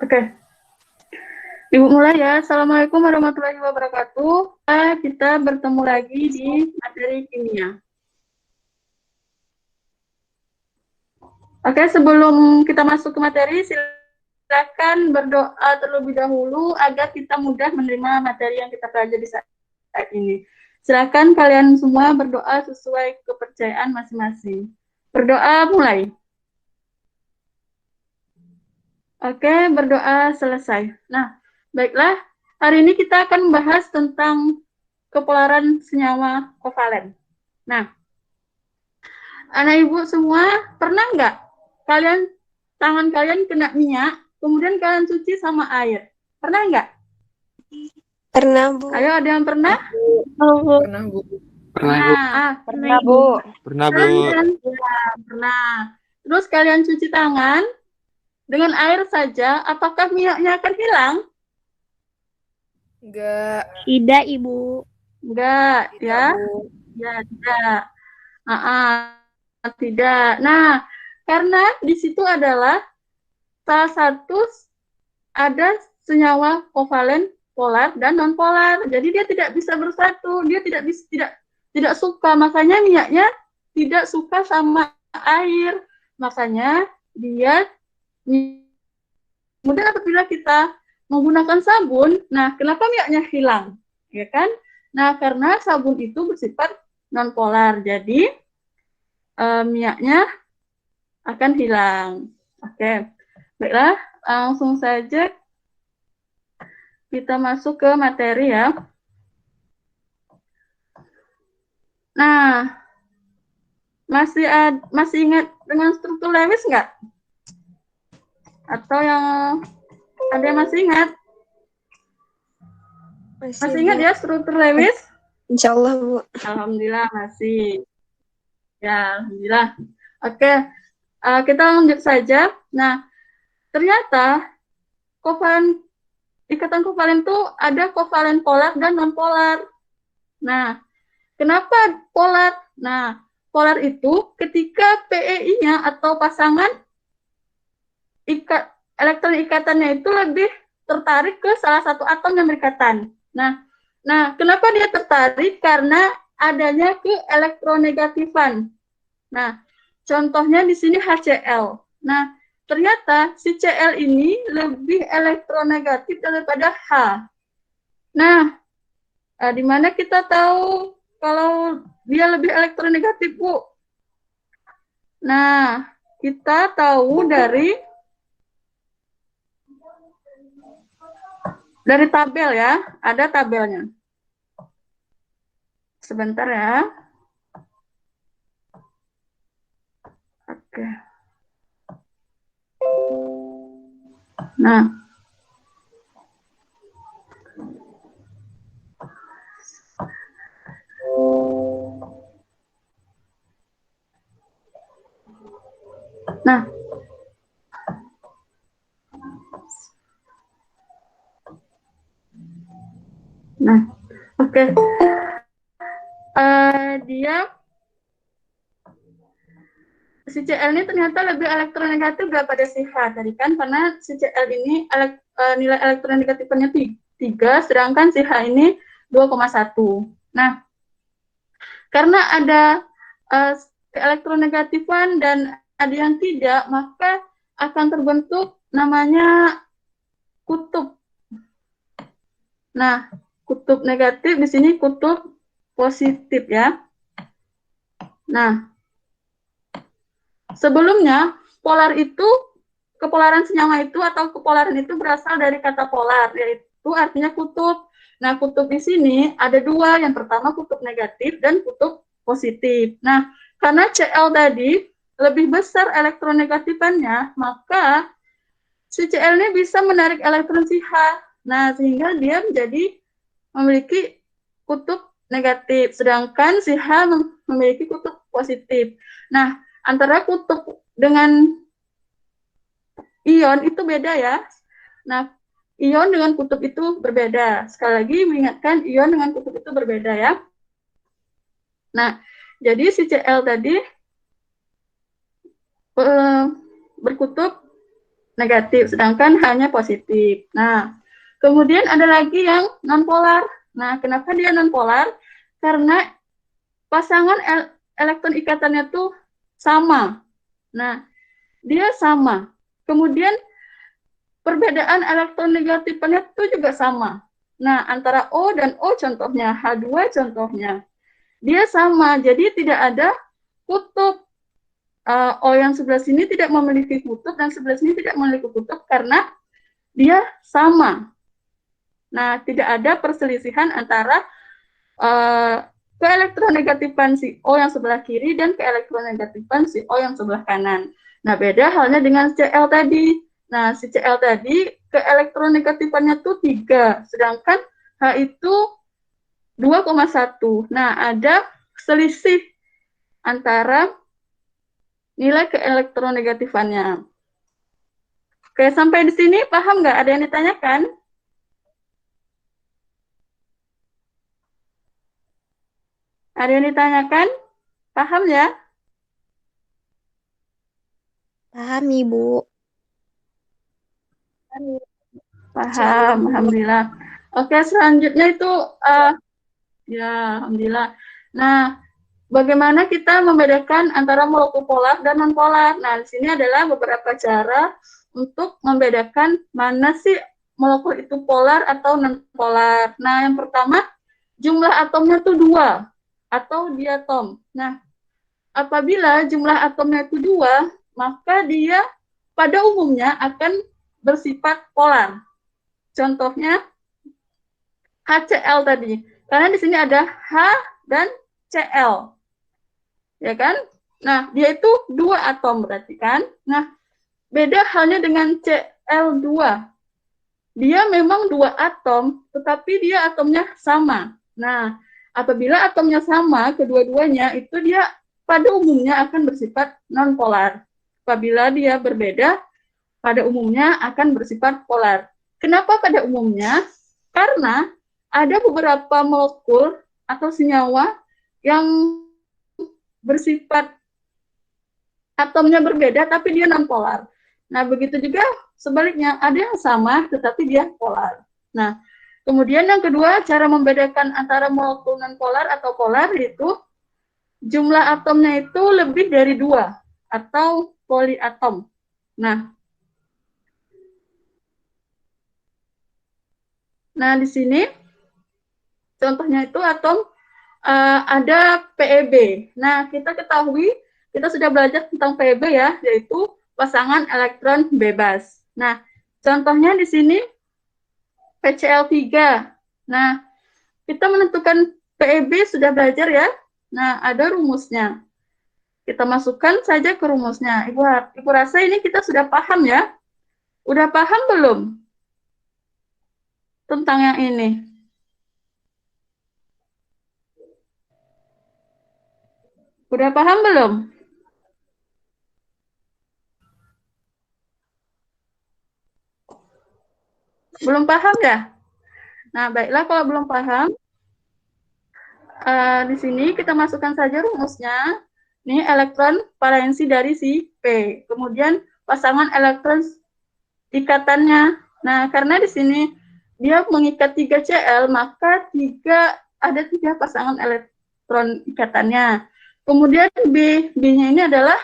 Oke. Ibu mulai ya. Assalamualaikum warahmatullahi wabarakatuh. Kita bertemu lagi di materi kimia. Oke, sebelum kita masuk ke materi, silakan berdoa terlebih dahulu agar kita mudah menerima materi yang kita pelajari saat ini. Silakan kalian semua berdoa sesuai kepercayaan masing-masing. Berdoa mulai. Oke, berdoa selesai. Nah, baiklah. Hari ini kita akan membahas tentang kepolaran senyawa kovalen. Nah, anak ibu semua pernah nggak tangan kalian kena minyak, kemudian kalian cuci sama air? Pernah nggak? Pernah, Bu. Ayo, ada yang pernah? Pernah, Bu. Pernah, Bu. Pernah, Bu. Pernah. Terus kalian cuci tangan dengan air saja, apakah minyaknya akan hilang? Enggak. Tidak, Ibu. Enggak, Tidak, ya? Bu. Ya, tidak. Tidak. Nah, karena di situ adalah salah satu ada senyawa kovalen polar dan non polar. Jadi dia tidak bisa bersatu, dia tidak suka, makanya minyaknya tidak suka sama air. Makanya dia kemudian apabila kita menggunakan sabun, nah kenapa minyaknya hilang? Ya kan? Nah, karena sabun itu bersifat non polar. Jadi minyaknya akan hilang. Oke. Baiklah, langsung saja kita masuk ke materi ya. Nah, masih ingat dengan struktur Lewis nggak? Atau yang ada yang masih ingat? Masih ingat ya struktur Lewis? Insya Allah, Bu. Alhamdulillah masih. Ya, alhamdulillah. Oke, kita lanjut saja. Nah, ternyata ikatan kovalen itu ada kovalen polar dan non polar. Nah, kenapa polar? Nah, polar itu ketika PEI-nya atau pasangan elektron ikatannya itu lebih tertarik ke salah satu atom yang berikatan. Nah, kenapa dia tertarik? Karena adanya ke elektronegatifan. Nah, contohnya di sini HCl. Nah, ternyata si Cl ini lebih elektronegatif daripada H. Nah, di mana kita tahu kalau dia lebih elektronegatif, Bu? Nah, kita tahu dari tabel ya, ada tabelnya. Sebentar ya. Oke. Nah, oke. Dia si Cl ini ternyata lebih elektronegatif daripada si H tadi kan, karena si Cl ini nilai elektronegatifnya 3, sedangkan si H ini 2,1. Nah, karena ada elektronegatifan dan ada yang tidak, maka akan terbentuk namanya kutub. Nah, kutub negatif di sini kutub positif ya. Nah, sebelumnya kepolaran senyawa itu atau kepolaran itu berasal dari kata polar, yaitu artinya kutub. Nah, kutub di sini ada 2, yang pertama kutub negatif dan kutub positif. Nah, karena Cl tadi lebih besar elektronegatifannya, maka si Cl ini bisa menarik elektron si H. Nah, sehingga dia memiliki kutub negatif, sedangkan si H memiliki kutub positif. Nah, antara kutub dengan ion itu beda ya. Nah, ion dengan kutub itu berbeda. Sekali lagi mengingatkan, ion dengan kutub itu berbeda ya. Nah, jadi si Cl tadi berkutub negatif, sedangkan H-nya positif. Nah, kemudian ada lagi yang nonpolar. Nah, kenapa dia nonpolar? Karena pasangan elektron ikatannya tuh sama. Nah, dia sama. Kemudian perbedaan elektronegatifnya itu juga sama. Nah, antara O dan O contohnya, H2 contohnya, dia sama. Jadi tidak ada kutub. O yang sebelah sini tidak memiliki kutub dan sebelah sini tidak memiliki kutub karena dia sama. Nah, tidak ada perselisihan antara keelektronegatifan si O yang sebelah kiri dan keelektronegatifan si O yang sebelah kanan. Nah, beda halnya dengan Cl tadi. Nah, si Cl tadi keelektronegatifannya tuh 3, sedangkan H itu 2,1. Nah, ada selisih antara nilai keelektronegatifannya. Oke, sampai di sini paham nggak? Ada yang ditanyakan? Ada yang ditanyakan? Paham ya? Paham, Ibu. Paham, alhamdulillah. Oke, selanjutnya itu ya, alhamdulillah. Nah, bagaimana kita membedakan antara molekul polar dan non-polar? Nah, di sini adalah beberapa cara untuk membedakan mana sih molekul itu polar atau non-polar. Nah, yang pertama, jumlah atomnya itu 2 atau diatom. Nah, apabila jumlah atomnya itu 2, maka dia pada umumnya akan bersifat polar. Contohnya HCl tadi. Karena di sini ada H dan Cl. Ya kan? Nah, dia itu 2 atom berarti kan? Nah, beda halnya dengan Cl2. Dia memang 2 atom, tetapi dia atomnya sama. Nah, apabila atomnya sama, kedua-duanya itu dia pada umumnya akan bersifat non-polar. Apabila dia berbeda, pada umumnya akan bersifat polar. Kenapa pada umumnya? Karena ada beberapa molekul atau senyawa yang bersifat atomnya berbeda tapi dia non-polar. Nah, begitu juga sebaliknya, ada yang sama tetapi dia polar. Nah, kemudian yang kedua, cara membedakan antara molekul non-polar atau polar itu jumlah atomnya itu lebih dari 2 atau poliatom. Nah, di sini contohnya itu atom ada PEB. Nah, kita ketahui, kita sudah belajar tentang PEB ya, yaitu pasangan elektron bebas. Nah, contohnya di sini PCl3. Nah, kita menentukan PEB sudah belajar ya. Nah, ada rumusnya. Kita masukkan saja ke rumusnya. Ibu rasa ini kita sudah paham ya? Udah paham belum tentang yang ini? Udah paham belum? Belum paham ya? Nah, baiklah kalau belum paham, di sini kita masukkan saja rumusnya. Ini elektron valensi dari si P. Kemudian pasangan elektron ikatannya. Nah, karena di sini dia mengikat 3 Cl, maka ada 3 pasangan elektron ikatannya. Kemudian B-nya ini adalah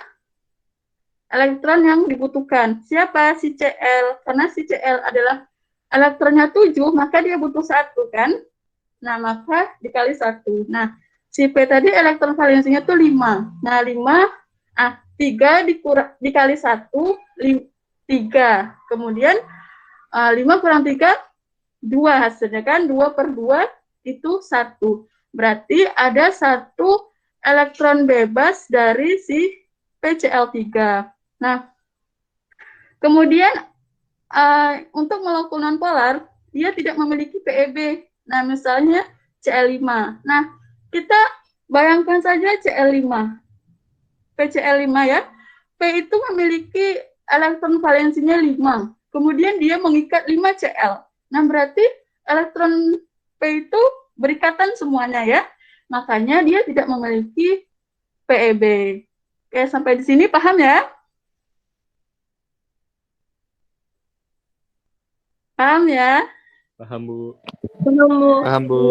elektron yang dibutuhkan. Siapa? Si Cl. Karena si Cl adalah elektronnya 7, maka dia butuh 1 kan? Nah, maka dikali 1. Nah, si P tadi elektron valensinya tuh 5. Nah, 3 dikali 1, 3. Kemudian 5 kurang 3, 2 hasilnya kan? 2/2 itu 1. Berarti ada 1 elektron bebas dari si PCl3. Nah, kemudian untuk molekul nonpolar, dia tidak memiliki PEB. Nah, misalnya Cl5. Nah, kita bayangkan saja Cl5. PCl5 ya. P itu memiliki elektron valensinya 5. Kemudian dia mengikat 5 Cl. Nah, berarti elektron P itu berikatan semuanya ya. Makanya dia tidak memiliki PEB. Oke, sampai di sini paham ya? Paham ya? Paham, Bu. Belum, Bu. Paham, Bu.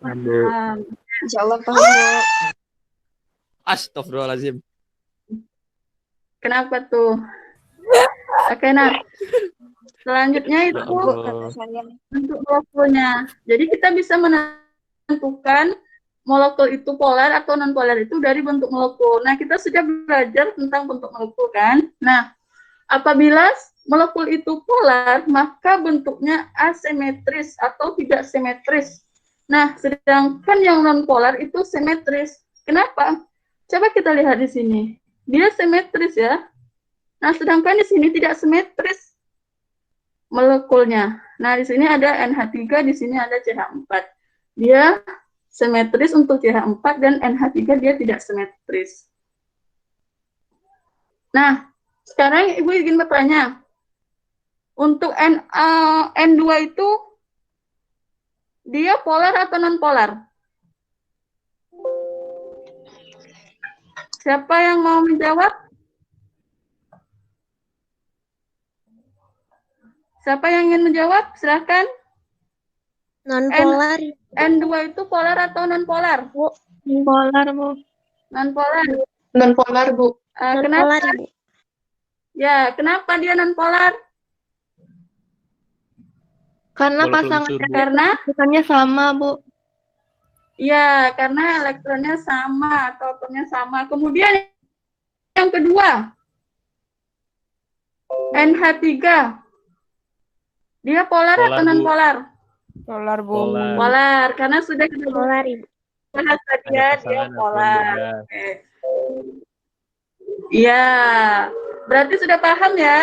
Paham, Bu. Paham. Insya Allah paham, Bu. Astagfirullahaladzim. Kenapa tuh? Oke, nah. Selanjutnya Ya itu Bu, kata Allah. saya. bentuk molekulnya. Jadi kita bisa menentukan molekul itu polar atau non polar itu dari bentuk molekul. Nah, kita sudah belajar tentang bentuk molekul kan? Nah, apabila molekul itu polar, maka bentuknya asimetris atau tidak simetris. Nah, sedangkan yang non polar itu simetris. Kenapa? Coba kita lihat di sini. Dia simetris ya. Nah, sedangkan di sini tidak simetris molekulnya. Nah, di sini ada NH3, di sini ada CH4. Dia simetris untuk CH4 dan NH3 dia tidak simetris. Nah, sekarang Ibu ingin bertanya, untuk N2 itu dia polar atau non polar? Siapa yang mau menjawab? Siapa yang ingin menjawab? Silahkan. Non-polar, N2 itu polar atau non polar? Bu. Polar, Bu. Non polar. Non polar, Bu. Non-polar, Kenapa? Bu. Ya, kenapa dia non polar? Karena Molekul pasangan unsur, Bu. Karena elektronnya sama, Bu. ya, karena elektronnya sama atau atomnya sama. Kemudian yang kedua, NH3. Dia polar Polar, atau non Bu. polar? Polar, Bu. Polar. Polar, karena sudah kita Polar, Ibu. bahas tadi Ada ya, dia pasangan atom polar. bebas. Oke. Iya, berarti sudah paham ya?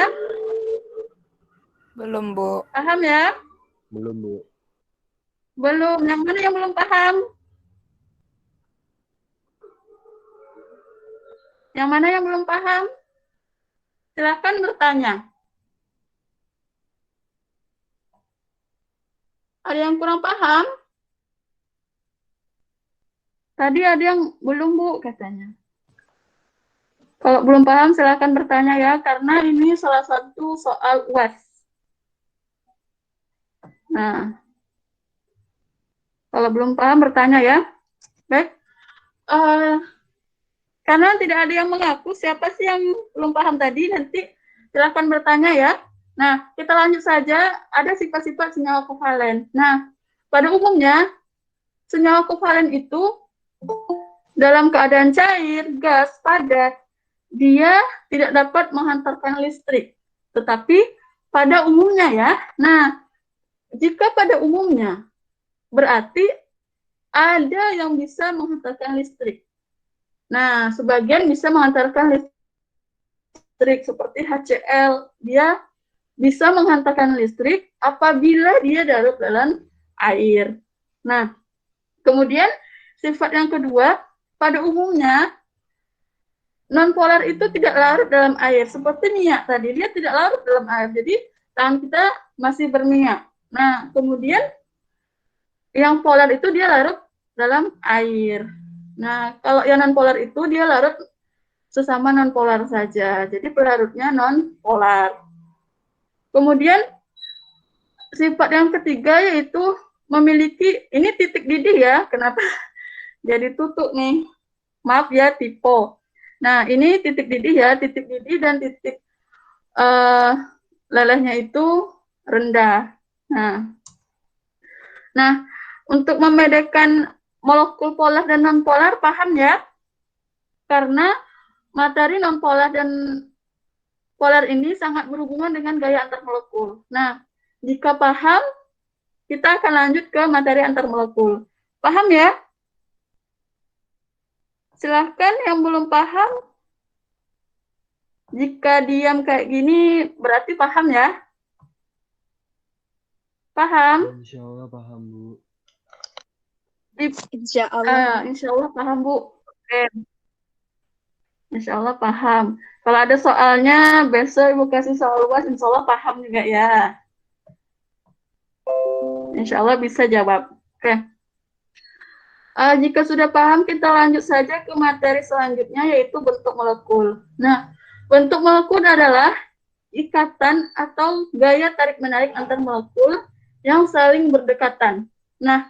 Belum, Bu. Paham ya? Belum, Bu. Belum. Yang mana yang belum paham? Yang mana yang belum paham? Silahkan bertanya. Ada yang kurang paham? Tadi ada yang belum, Bu, katanya. Kalau belum paham, silahkan bertanya ya, karena ini salah satu soal UAS. Nah, kalau belum paham, bertanya ya. Baik. Karena tidak ada yang mengaku, siapa sih yang belum paham tadi, nanti silahkan bertanya ya. Nah, kita lanjut saja, ada sifat-sifat senyawa kovalen. Nah, pada umumnya, senyawa kovalen itu dalam keadaan cair, gas, padat, dia tidak dapat menghantarkan listrik. Tetapi pada umumnya ya, nah, jika pada umumnya, berarti ada yang bisa menghantarkan listrik. Nah, sebagian bisa menghantarkan listrik seperti HCl, dia bisa menghantarkan listrik apabila dia larut dalam air. Nah, kemudian sifat yang kedua, pada umumnya non-polar itu tidak larut dalam air, seperti minyak tadi, dia tidak larut dalam air, jadi tangan kita masih berminyak. Nah, kemudian yang polar itu dia larut dalam air. Nah, kalau yang non-polar itu dia larut sesama non-polar saja, jadi pelarutnya non-polar. Kemudian sifat yang ketiga yaitu memiliki, ini titik didih ya, kenapa jadi tutup nih, maaf ya, typo. Nah, ini titik didih ya, titik didih dan titik lelehnya itu rendah. Nah, untuk membedakan molekul polar dan non-polar, paham ya? Karena materi non-polar dan polar ini sangat berhubungan dengan gaya antar molekul. Nah, jika paham, kita akan lanjut ke materi antar molekul. Paham ya? Silahkan yang belum paham. Jika diam kayak gini, berarti paham ya? Paham? Insya Allah paham, Bu. Insya Allah. Insya Allah paham, Bu. Oke. Insya Allah paham. Kalau ada soalnya, besok Ibu kasih soal luas, insya Allah paham juga ya. Insya Allah bisa jawab. Oke. Jika sudah paham, kita lanjut saja ke materi selanjutnya, yaitu bentuk molekul. Nah, bentuk molekul adalah ikatan atau gaya tarik-menarik antar molekul yang saling berdekatan. Nah,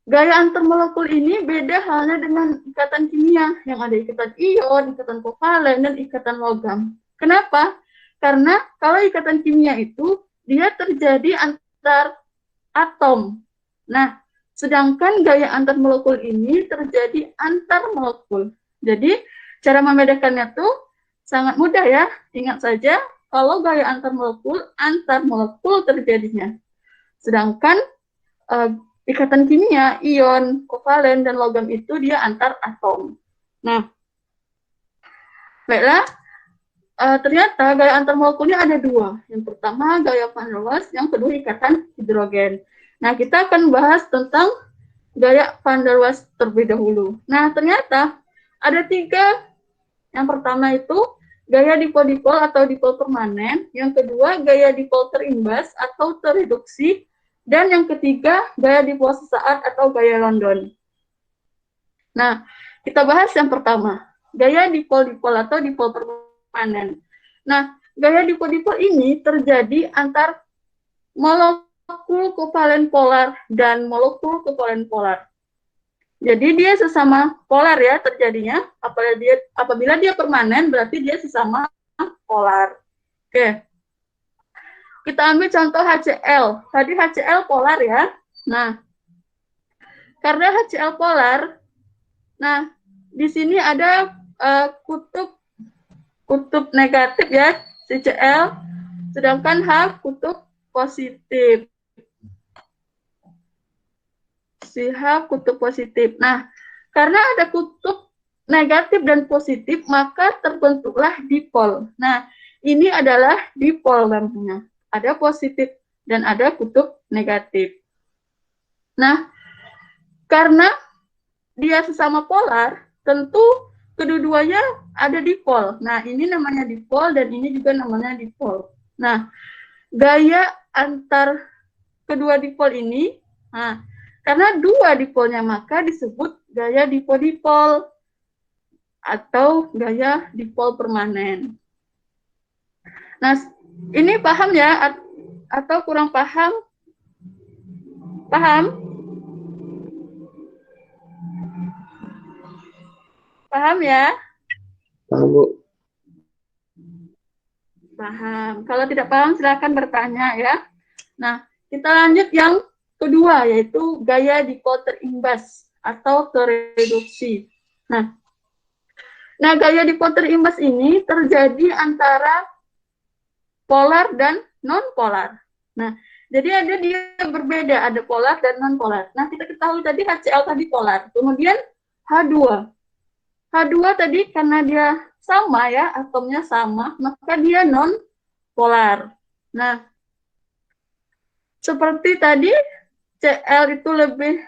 gaya antar molekul ini beda halnya dengan ikatan kimia yang ada ikatan ion, ikatan kovalen, dan ikatan logam. Kenapa? Karena kalau ikatan kimia itu dia terjadi antar atom. Nah, sedangkan gaya antar molekul ini terjadi antar molekul. Jadi, cara membedakannya tuh sangat mudah ya. Ingat saja, kalau gaya antar molekul terjadinya. Sedangkan ikatan kimia, ion, kovalen, dan logam itu dia antar atom. Nah, baiklah, ternyata gaya antar molekulnya ada dua. Yang pertama gaya van der Waals, yang kedua ikatan hidrogen. Nah, kita akan bahas tentang gaya van der Waals terlebih dahulu. Nah, ternyata ada tiga. Yang pertama itu gaya dipol-dipol atau dipol permanen. Yang kedua gaya dipol terimbas atau tereduksi. Dan yang ketiga, gaya dipol sesaat atau gaya London. Nah, kita bahas yang pertama, gaya dipol-dipol atau dipol permanen. Nah, gaya dipol-dipol ini terjadi antar molekul kovalen polar dan molekul kovalen polar. Jadi dia sesama polar ya terjadinya. Apabila dia permanen, berarti dia sesama polar. Oke. Kita ambil contoh HCl. Tadi HCl polar ya. Nah, karena HCl polar, nah di sini ada kutub negatif ya, CCl, sedangkan H kutub positif. Si H kutub positif. Nah, karena ada kutub negatif dan positif, maka terbentuklah dipol. Nah, ini adalah dipol namanya. Ada positif dan ada kutub negatif. Nah, karena dia sesama polar, tentu kedua-duanya ada dipol. Nah, ini namanya dipol dan ini juga namanya dipol. Nah, gaya antar kedua dipol ini, nah, karena dua dipolnya maka disebut gaya dipol-dipol atau gaya dipol permanen. Nah, ini paham ya atau kurang paham? Paham? Paham ya? Paham, Bu. Paham. Kalau tidak paham silakan bertanya ya. Nah, kita lanjut yang kedua yaitu gaya dipol terimbas atau tereduksi. Nah, gaya dipol terimbas ini terjadi antara polar dan non-polar. Nah, jadi dia berbeda, ada polar dan non-polar. Nah, kita ketahui tadi HCl tadi polar, kemudian H2. H2 tadi karena dia sama ya, atomnya sama, maka dia non-polar. Nah, seperti tadi Cl itu lebih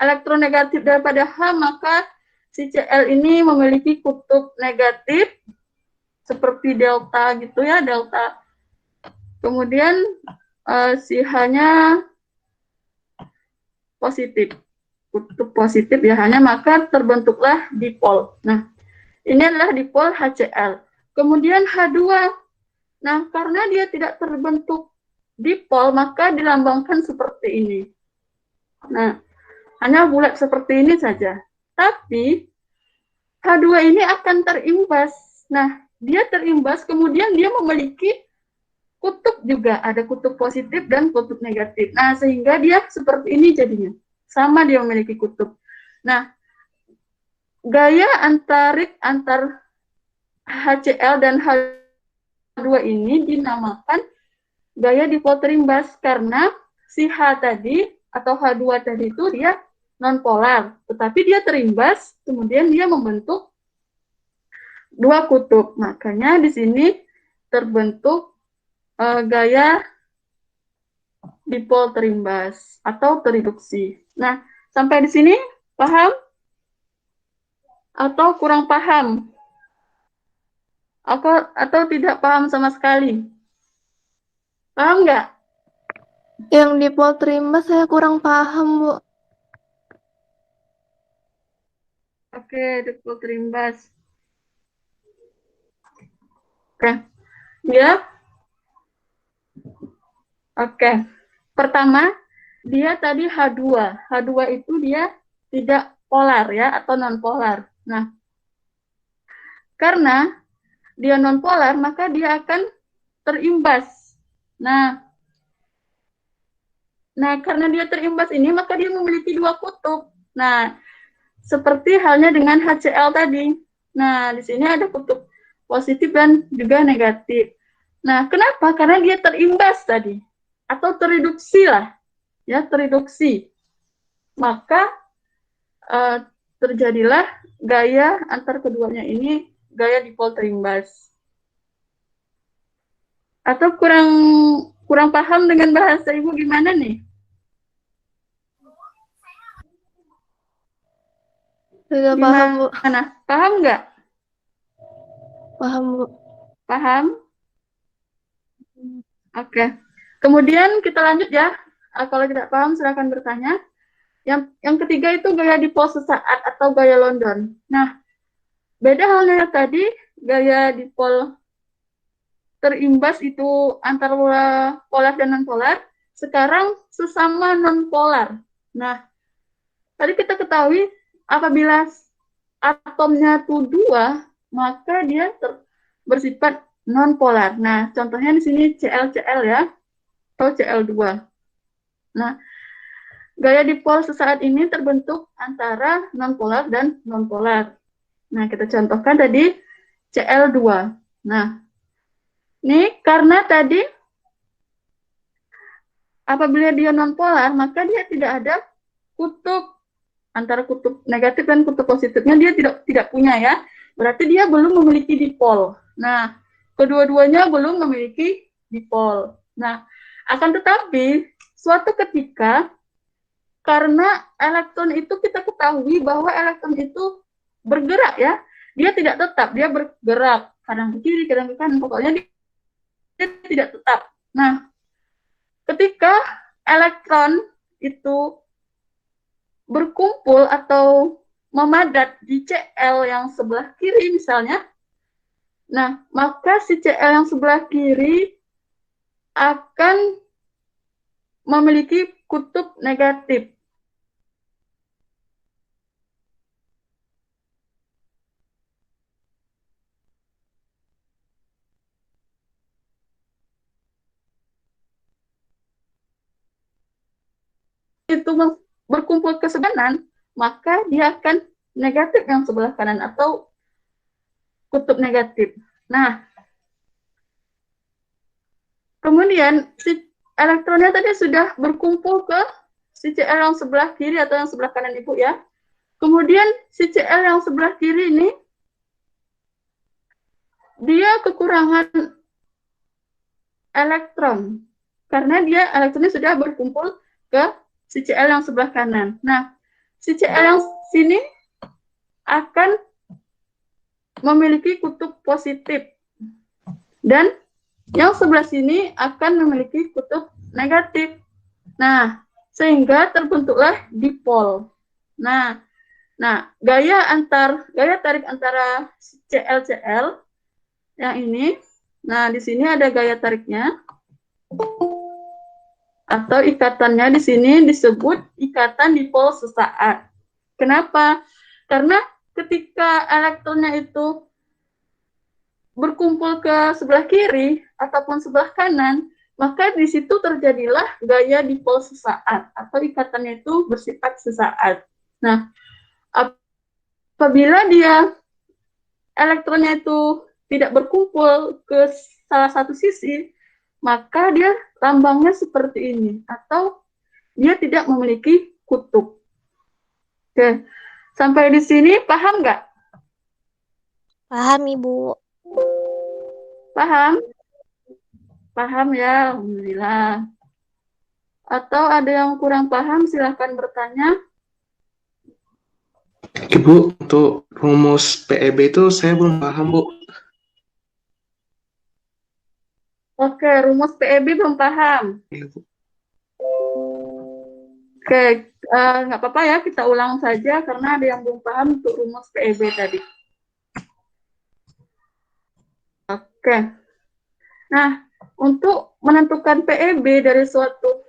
elektronegatif daripada H, maka si Cl ini memiliki kutub negatif seperti delta gitu ya, delta. Kemudian si H-nya positif, kutub positif ya, hanya maka terbentuklah dipol. Nah, ini adalah dipol HCl. Kemudian H2. Nah, karena dia tidak terbentuk dipol, maka dilambangkan seperti ini. Nah, hanya bulat seperti ini saja. Tapi H2 ini akan terimbas. Nah, dia terimbas, kemudian dia memiliki kutub juga. Ada kutub positif dan kutub negatif. Nah, sehingga dia seperti ini jadinya. Sama dia memiliki kutub. Nah, gaya antar HCl dan H2 ini dinamakan gaya dipol terimbas karena si H tadi atau H2 tadi itu dia nonpolar, tetapi dia terimbas, kemudian dia membentuk dua kutub. Makanya di sini terbentuk gaya dipol terimbas atau tereduksi. Nah, sampai di sini paham atau kurang paham? Atau tidak paham sama sekali? Paham nggak? Yang dipol terimbas saya kurang paham, Bu. Oke, dipol terimbas. Oke. Ya, oke. Pertama, dia tadi H2. H2 itu dia tidak polar ya, atau non polar. Nah, karena dia non polar, maka dia akan terimbas. Nah, karena dia terimbas ini, maka dia memiliki dua kutub. Nah, seperti halnya dengan HCl tadi. Nah, di sini ada kutub positif dan juga negatif. Nah, kenapa? Karena dia terimbas tadi. Atau tereduksi lah. Ya, tereduksi. Maka terjadilah gaya antar keduanya ini, gaya dipol terimbas. Atau kurang paham dengan bahasa Ibu gimana nih? Sudah paham, Bu. Gimana? Paham nggak? Paham, Bu. Paham? Oke. Kemudian kita lanjut ya. Kalau tidak paham silakan bertanya. Yang ketiga itu gaya dipol sesaat atau gaya London. Nah, beda halnya tadi, gaya dipol terimbas itu antara polar dan non-polar. Sekarang sesama non-polar. Nah, tadi kita ketahui apabila atomnya itu dua, maka dia bersifat non-polar. Nah, contohnya di sini ClCl ya, atau Cl2. Nah, gaya dipol sesaat ini terbentuk antara non-polar dan non-polar. Nah, kita contohkan tadi Cl2. Nah, ini karena tadi apabila dia non-polar, maka dia tidak ada kutub antara kutub negatif dan kutub positifnya dia tidak punya ya. Berarti dia belum memiliki dipol. Nah, kedua-duanya belum memiliki dipol. Nah, akan tetapi suatu ketika karena elektron itu kita ketahui bahwa elektron itu bergerak ya. Dia tidak tetap, dia bergerak kadang ke kiri, kadang ke kanan, pokoknya dia tidak tetap. Nah, ketika elektron itu berkumpul atau memadat di Cl yang sebelah kiri misalnya, nah, maka si Cl yang sebelah kiri akan memiliki kutub negatif. Itu berkumpul ke sebelah kanan, maka dia akan negatif yang sebelah kanan atau kutub negatif. Nah, kemudian si elektronnya tadi sudah berkumpul ke si Cl yang sebelah kiri atau yang sebelah kanan Ibu ya. Kemudian si Cl yang sebelah kiri ini dia kekurangan elektron karena dia elektronnya sudah berkumpul ke si Cl yang sebelah kanan. Nah, si Cl yang sini akan memiliki kutub positif dan yang sebelah sini akan memiliki kutub negatif. Nah, sehingga terbentuklah dipol. Nah, gaya tarik antara Cl yang ini. Nah, di sini ada gaya tariknya atau ikatannya di sini disebut ikatan dipol sesaat. Kenapa? Karena ketika elektronnya itu berkumpul ke sebelah kiri ataupun sebelah kanan, maka di situ terjadilah gaya dipol sesaat atau ikatannya itu bersifat sesaat. Nah, apabila dia elektronnya itu tidak berkumpul ke salah satu sisi, maka dia lambangnya seperti ini atau dia tidak memiliki kutub. Oke, sampai di sini paham nggak? Paham, Ibu. Paham? Paham ya, alhamdulillah. Atau ada yang kurang paham, silahkan bertanya. Ibu, untuk rumus PEB itu saya belum paham, Bu. Oke, rumus PEB belum paham. Iya, Bu. Oke, nggak apa-apa ya, kita ulang saja karena ada yang belum paham untuk rumus PEB tadi. Oke. Nah, untuk menentukan PEB dari suatu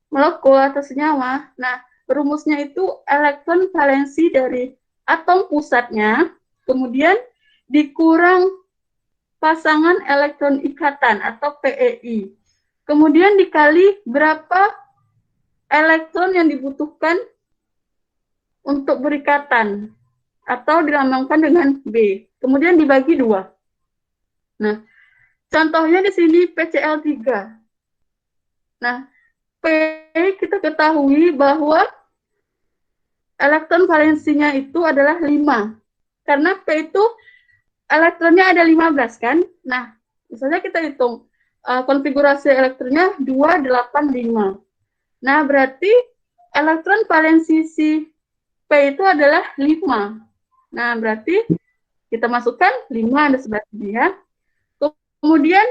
molekul atau senyawa, nah rumusnya itu elektron valensi dari atom pusatnya, kemudian dikurang pasangan elektron ikatan atau PEI. Kemudian dikali berapa elektron yang dibutuhkan untuk berikatan atau dilambangkan dengan B. Kemudian dibagi 2. Nah, contohnya di sini PCl3. Nah, P kita ketahui bahwa elektron valensinya itu adalah 5. Karena P itu elektronnya ada 15 kan? Nah, misalnya kita hitung konfigurasi elektronnya 285. Nah, berarti elektron valensi si P itu adalah 5. Nah, berarti kita masukkan 5 ada sebelah sini ya. Kemudian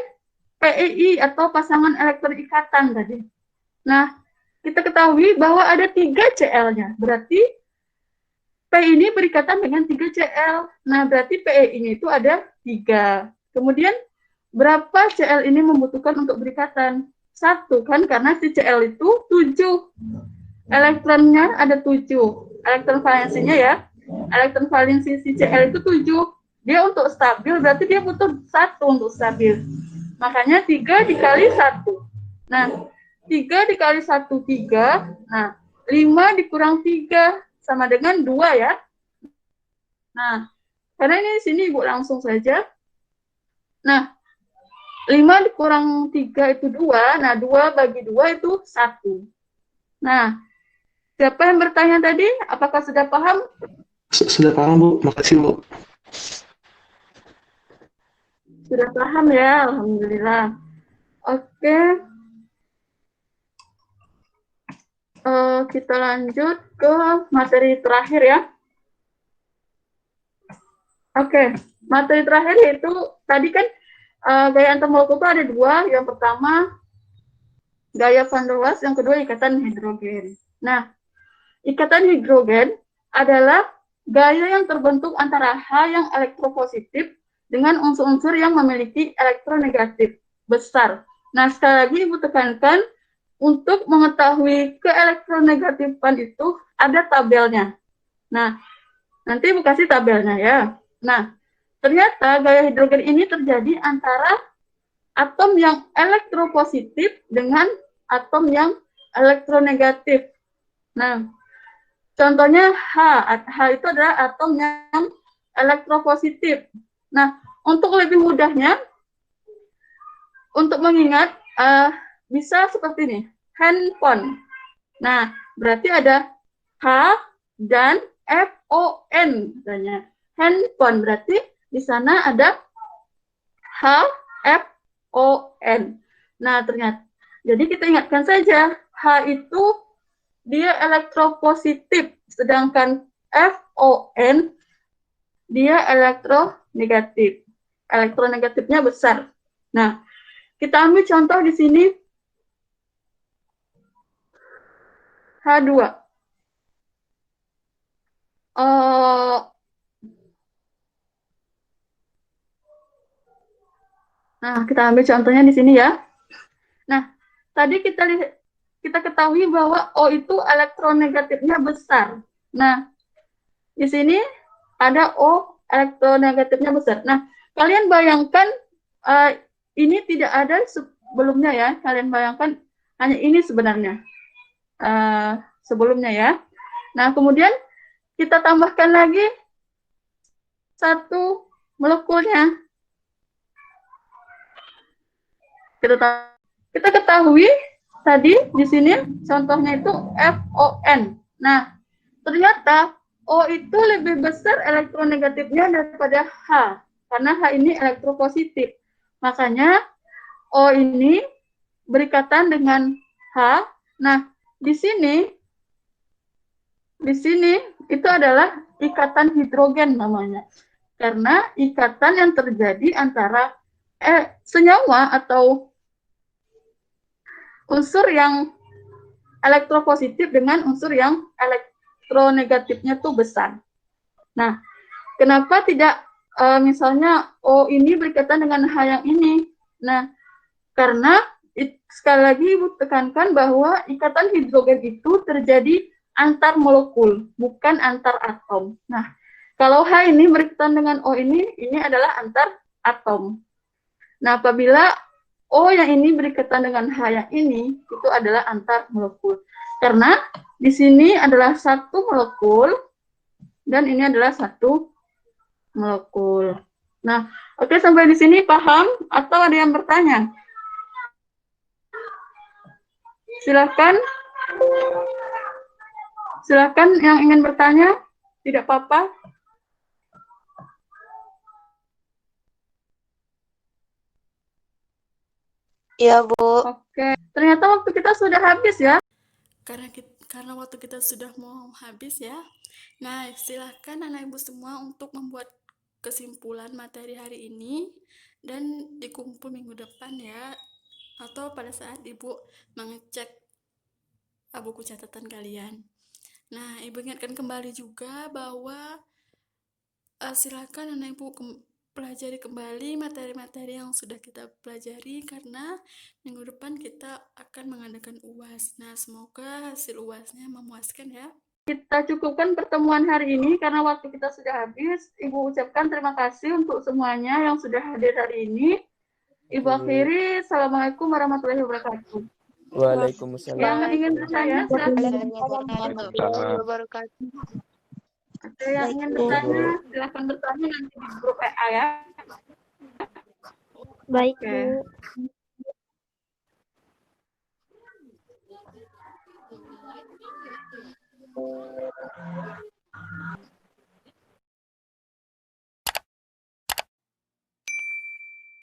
PEI atau pasangan elektron ikatan tadi. Nah, kita ketahui bahwa ada 3 Cl-nya. Berarti P ini berikatan dengan 3 Cl. Nah, berarti PEI-nya itu ada 3. Kemudian, berapa Cl ini membutuhkan untuk berikatan? 1, kan? Karena si Cl itu 7. Elektronnya ada 7. Elektron valensinya ya. Elektron valensi si Cl itu 7. Dia untuk stabil, berarti dia butuh 1 untuk stabil. Makanya 3 dikali 1. Nah, 3 dikali 1, 3. Nah, 5 dikurang 3. Sama dengan 2 ya. Nah, karena ini di sini Ibu langsung saja. Nah, 5 dikurang 3 itu 2. Nah, 2 bagi 2 itu 1. Nah, siapa yang bertanya tadi? Apakah sudah paham? Sudah paham, Bu. Makasih, Bu. Sudah paham ya, Alhamdulillah. Oke. Kita lanjut ke materi terakhir ya. Oke, materi terakhir yaitu tadi kan gaya antar molekul itu ada 2. Yang pertama gaya van der Waals, yang kedua ikatan hidrogen. Nah, ikatan hidrogen adalah gaya yang terbentuk antara H yang elektropositif dengan unsur-unsur yang memiliki elektronegatif besar. Nah, sekali lagi Ibu tekankan, untuk mengetahui keelektronegatifan itu ada tabelnya. Nah, nanti Ibu kasih tabelnya ya. Nah, ternyata gaya hidrogen ini terjadi antara atom yang elektropositif dengan atom yang elektronegatif. Nah, contohnya H itu adalah atom yang elektropositif. Nah, untuk lebih mudahnya, untuk mengingat, bisa seperti ini, handphone. Nah, berarti ada H dan FON katanya. Handphone berarti di sana ada HFON. Nah, ternyata jadi kita ingatkan saja, H itu dia elektropositif, sedangkan FON dia elektronegatif. Elektronegatifnya besar. Nah, kita ambil contoh di sini H2. Nah, kita ambil contohnya di sini ya. Nah, tadi kita ketahui bahwa O itu elektronegatifnya besar. Nah, di sini ada O elektronegatifnya besar. Nah, kalian bayangkan ini tidak ada sebelumnya ya. Kalian bayangkan hanya ini sebenarnya. Sebelumnya ya. Nah, kemudian kita tambahkan lagi satu molekulnya. Kita ketahui tadi di sini contohnya itu FON. Nah, ternyata O itu lebih besar elektronegatifnya daripada H, karena H ini elektropositif. Makanya O ini berikatan dengan H. Nah, di sini itu adalah ikatan hidrogen namanya. Karena ikatan yang terjadi antara senyawa atau unsur yang elektropositif dengan unsur yang elektronegatifnya tuh besar. Nah, kenapa tidak misalnya O ini berikatan dengan H yang ini? Nah, karena sekali lagi Ibu tekankan bahwa ikatan hidrogen itu terjadi antar molekul, bukan antar atom. Nah, kalau H ini berikatan dengan O ini adalah antar atom. Nah, apabila O yang ini berikatan dengan H yang ini, itu adalah antar molekul. Karena di sini adalah satu molekul, dan ini adalah satu molekul. Nah, oke, sampai di sini paham atau ada yang bertanya? Silakan. Silakan yang ingin bertanya, tidak apa-apa. Iya, Bu. Oke, ternyata waktu kita sudah habis ya. Karena waktu kita sudah mau habis ya. Nah, silahkan anak ibu semua untuk membuat kesimpulan materi hari ini dan dikumpul minggu depan ya, atau pada saat ibu mengecek buku catatan kalian. Nah, ibu ingatkan kembali juga bahwa silakan anak ibu pelajari kembali materi-materi yang sudah kita pelajari, karena minggu depan kita akan mengadakan UAS. Nah, semoga hasil UASnya memuaskan ya. Kita cukupkan pertemuan hari ini karena waktu kita sudah habis. Ibu ucapkan terima kasih untuk semuanya yang sudah hadir hari ini. Ibu akhiri, Assalamualaikum warahmatullahi wabarakatuh. Waalaikumsalam. Yang ingin bertanya, silakan. Ada yang ingin bertanya, silakan bertanya nanti di grup WA ya. Baik, Oke. Bu.